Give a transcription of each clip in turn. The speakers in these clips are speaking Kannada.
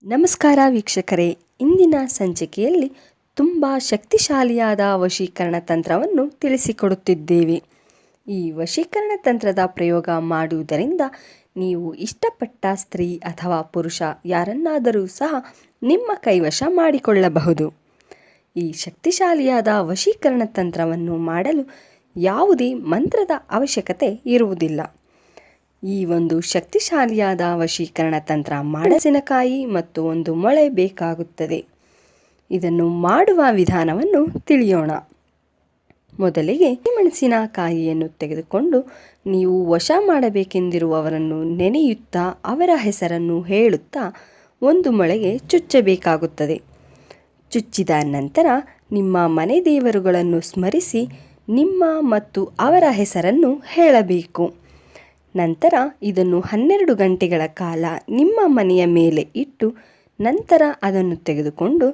ನಮಸ್ಕಾರ ವೀಕ್ಷಕರೇ, ಇಂದಿನ ಸಂಚಿಕೆಯಲ್ಲಿ ತುಂಬ ಶಕ್ತಿಶಾಲಿಯಾದ ವಶೀಕರಣ ತಂತ್ರವನ್ನು ತಿಳಿಸಿಕೊಡುತ್ತಿದ್ದೇವೆ. ಈ ವಶೀಕರಣ ತಂತ್ರದ ಪ್ರಯೋಗ ಮಾಡುವುದರಿಂದ ನೀವು ಇಷ್ಟಪಟ್ಟ ಸ್ತ್ರೀ ಅಥವಾ ಪುರುಷ ಯಾರನ್ನಾದರೂ ಸಹ ನಿಮ್ಮ ಕೈವಶ ಮಾಡಿಕೊಳ್ಳಬಹುದು. ಈ ಶಕ್ತಿಶಾಲಿಯಾದ ವಶೀಕರಣ ತಂತ್ರವನ್ನು ಮಾಡಲು ಯಾವುದೇ ಮಂತ್ರದ ಅವಶ್ಯಕತೆ ಇರುವುದಿಲ್ಲ. ಈ ಒಂದು ಶಕ್ತಿಶಾಲಿಯಾದ ವಶೀಕರಣ ತಂತ್ರ ಮೆಣಸಿನಕಾಯಿ ಮತ್ತು ಒಂದು ಮೊಳೆ ಬೇಕಾಗುತ್ತದೆ. ಇದನ್ನು ಮಾಡುವ ವಿಧಾನವನ್ನು ತಿಳಿಯೋಣ. ಮೊದಲಿಗೆ ಮೆಣಸಿನಕಾಯಿಯನ್ನು ತೆಗೆದುಕೊಂಡು ನೀವು ವಶ ಮಾಡಬೇಕೆಂದಿರುವವರನ್ನು ನೆನೆಯುತ್ತಾ ಅವರ ಹೆಸರನ್ನು ಹೇಳುತ್ತಾ ಒಂದು ಮೊಳೆಗೆ ಚುಚ್ಚಬೇಕಾಗುತ್ತದೆ. ಚುಚ್ಚಿದ ನಂತರ ನಿಮ್ಮ ಮನೆ ದೇವರುಗಳನ್ನು ಸ್ಮರಿಸಿ ನಿಮ್ಮ ಮತ್ತು ಅವರ ಹೆಸರನ್ನು ಹೇಳಬೇಕು. ನಂತರ ಇದನ್ನು 12 ಗಂಟೆಗಳ ಕಾಲ ನಿಮ್ಮ ಮನೆಯ ಮೇಲೆ ಇಟ್ಟು ನಂತರ ಅದನ್ನು ತೆಗೆದುಕೊಂಡು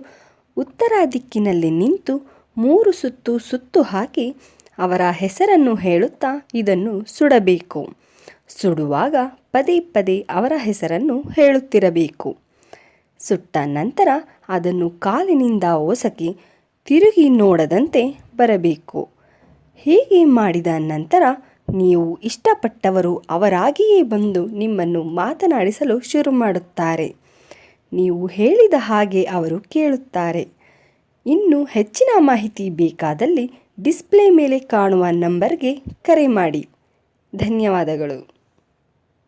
ಉತ್ತರ ದಿಕ್ಕಿನಲ್ಲಿ ನಿಂತು 3 ಸುತ್ತು ಹಾಕಿ ಅವರ ಹೆಸರನ್ನು ಹೇಳುತ್ತಾ ಇದನ್ನು ಸುಡಬೇಕು. ಸುಡುವಾಗ ಪದೇ ಪದೇ ಅವರ ಹೆಸರನ್ನು ಹೇಳುತ್ತಿರಬೇಕು. ಸುಟ್ಟ ನಂತರ ಅದನ್ನು ಕಾಲಿನಿಂದ ಒಸಕಿ ತಿರುಗಿ ನೋಡದಂತೆ ಬರಬೇಕು. ಹೀಗೆ ಮಾಡಿದ ನಂತರ ನೀವು ಇಷ್ಟಪಟ್ಟವರು ಅವರಾಗಿಯೇ ಬಂದು ನಿಮ್ಮನ್ನು ಮಾತನಾಡಿಸಲು ಶುರು ಮಾಡುತ್ತಾರೆ. ನೀವು ಹೇಳಿದ ಹಾಗೆ ಅವರು ಕೇಳುತ್ತಾರೆ. ಇನ್ನು ಹೆಚ್ಚಿನ ಮಾಹಿತಿ ಬೇಕಾದಲ್ಲಿ ಡಿಸ್ಪ್ಲೇ ಮೇಲೆ ಕಾಣುವ ನಂಬರ್ಗೆ ಕರೆ ಮಾಡಿ. ಧನ್ಯವಾದಗಳು.